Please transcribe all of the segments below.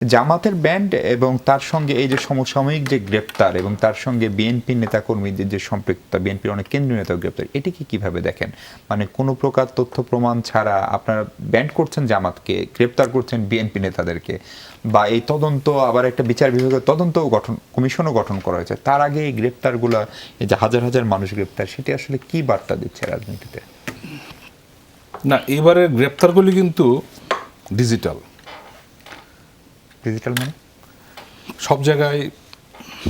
জামাতের ব্যান্ড এবং তার সঙ্গে এই যে সমসাময়িক যে গ্রেপ্তার এবং তার সঙ্গে বিএনপি নেতাকর্মীদের যে সম্পৃক্ততা, বিএনপির অনেক কেন্দ্রীয় নেতা গ্রেপ্তার, এটিকে কিভাবে দেখেন? মানে কোনো প্রকার তথ্য প্রমাণ ছাড়া আপনারা ব্যান্ড করছেন জামাতকে, গ্রেপ্তার করছেন বিএনপি নেতাদেরকে, বা এই তদন্ত আবার একটা বিচার বিভাগের তদন্তও কমিশনও গঠন করা হয়েছে, তার আগে এই গ্রেপ্তারগুলা, এই যে হাজার হাজার মানুষ গ্রেপ্তার, সেটি আসলে কি বার্তা দিচ্ছে রাজনীতিতে? না, এবারে গ্রেপ্তারগুলি কিন্তু ডিজিটাল। ডিজিটাল মানে? সব জায়গায়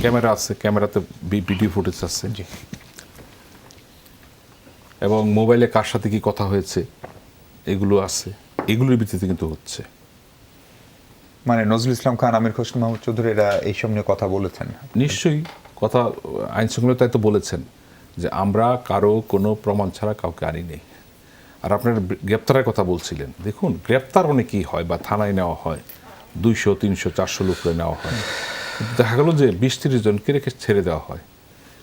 ক্যামেরা আছে, ক্যামেরাতে ভিডিও ফুটেজ আছে, জি। এবং মোবাইলে কার সাথে কি কথা হয়েছে এগুলো আছে, এগুলোর ভিত্তিতে কিন্তু হচ্ছে। মানে নজরুল ইসলাম খান, আমির খসরু মাহমুদ চৌধুরী এরা এইসব নিয়ে কথা বলেছেন? নিশ্চয়ই কথা, আইন শৃঙ্খলায় তো বলেছেন যে আমরা কারো কোনো প্রমাণ ছাড়া কাউকে আনি নেই। আর আপনার গ্রেপ্তারের কথা বলছিলেন, দেখুন গ্রেপ্তার অনেকেই হয় বা থানায় নেওয়া হয়, 200, 300, 400 লোক করে নেওয়া হয়, কিন্তু দেখা গেল যে 20-30 জনকে রেখে ছেড়ে দেওয়া হয়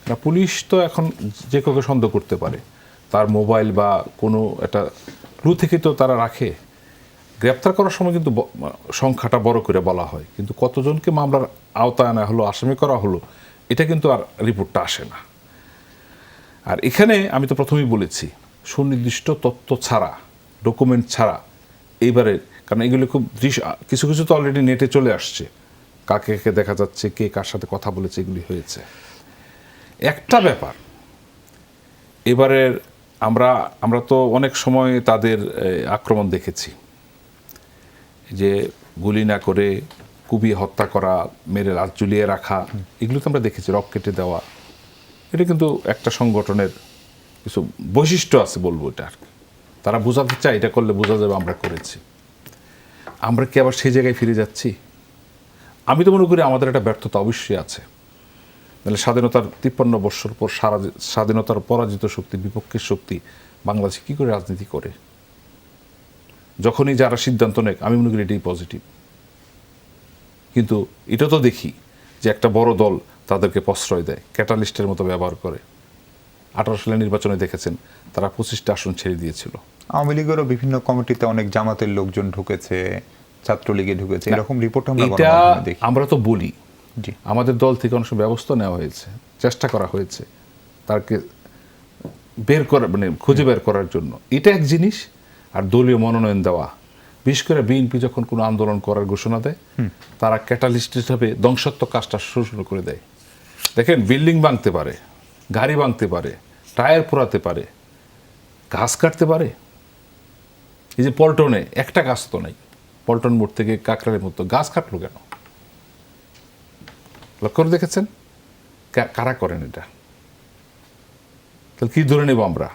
না। পুলিশ তো এখন যে কাউকে সন্দেহ করতে পারে, তার মোবাইল বা কোনো একটা ক্লু থেকে তো তারা রাখে। গ্রেপ্তার করার সময় কিন্তু সংখ্যাটা বড় করে বলা হয়, কিন্তু কতজনকে মামলার আওতায় আনা হলো, আসামি করা হলো, এটা কিন্তু আর রিপোর্টটা আসে না। আর এখানে আমি তো প্রথমেই বলেছি, সুনির্দিষ্ট তথ্য ছাড়া, ডকুমেন্ট ছাড়া এইবারে, কারণ এগুলো খুব কিছু কিছু তো অলরেডি নেটে চলে আসছে, কাকে কাকে দেখা যাচ্ছে, কে কার সাথে কথা বলেছে, এগুলি হয়েছে। একটা ব্যাপার, এবারের আমরা তো অনেক সময় তাদের আক্রমণ দেখেছি, যে গুলি না করে কুপিয়ে হত্যা করা, মেরে রাত ঝুলিয়ে রাখা, এগুলো তো আমরা দেখেছি, রক কেটে দেওয়া। এটা কিন্তু একটা সংগঠনের কিছু বৈশিষ্ট্য আছে বলবো, এটা আর কি। তারা বোঝাতে চায় এটা করলে বোঝা যাবে আমরা করেছি। আমরা কি আবার সেই জায়গায় ফিরে যাচ্ছি? আমি তো মনে করি আমাদের একটা ব্যর্থতা অবশ্যই আছে। তাহলে স্বাধীনতার 53 বৎসর পর স্বাধীনতার পরাজিত শক্তি, বিপক্ষের শক্তি বাংলাদেশে কী করে রাজনীতি করে? যখনই যারা সিদ্ধান্ত নেয়, আমি মনে করি এটাই পজিটিভ। কিন্তু এটা তো দেখি যে একটা বড় দল তাদেরকে প্রশ্রয় দেয়, ক্যাটালিস্টের মতো ব্যবহার করে। 18 সালের নির্বাচনে দেখেছেন তারা 25টা আসন ছেড়ে দিয়েছিল। আওয়ামী লীগেরও বিভিন্ন কমিটিতে অনেক জামাতের লোকজন ঢুকেছে, ছাত্রলীগে ঢুকেছে, এরকম রিপোর্ট এটা দেখি। আমরা তো বলি, জি। আমাদের দল থেকে অনেক ব্যবস্থা নেওয়া হয়েছে, চেষ্টা করা হয়েছে তাকে বের করা, মানে খুঁজে বের করার জন্য। এটা এক জিনিস। আর দলীয় মনোনয়ন দেওয়া, বিশেষ করে বিএনপি যখন কোনো আন্দোলন করার ঘোষণা দেয়, তারা ক্যাটালিস্ট হিসাবে ধ্বংসাত্মক কাজটা শুরু করে দেয়। দেখেন, বিল্ডিং ভাঙতে পারে, গাড়ি ভাঙতে পারে, টায়ার পোড়াতে পারে, গাছ কাটতে পারে। এই যে পল্টনে একটা গাছ তো নাই, পল্টন মোড় থেকে কাকরালের মতো গাছ কাটলো কেন? লক্ষ্য করে দেখেছেন? কারা করেন এটা? তাহলে কি ধরে নেব আমরা?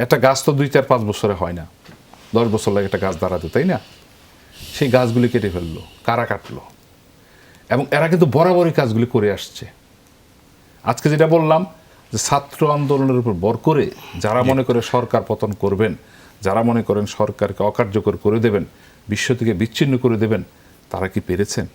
একটা গাছ তো 2-4-5 বছরে হয় না, 10 বছর লাগে একটা গাছ দাঁড়াতে, তাই না? সেই গাছগুলি কেটে ফেললো, কারা কাটলো? এবং এরা কিন্তু বরাবরই কাজগুলি করে আসছে। আজকে যেটা বললাম, যে ছাত্র আন্দোলনের উপর ভর করে যারা মনে করে সরকার পতন করবেন, যারা মনে করেন সরকারকে অকার্যকর করে দেবেন, বিশ্ব থেকে বিচ্ছিন্ন করে দেবেন, তারা কি পেরেছেন?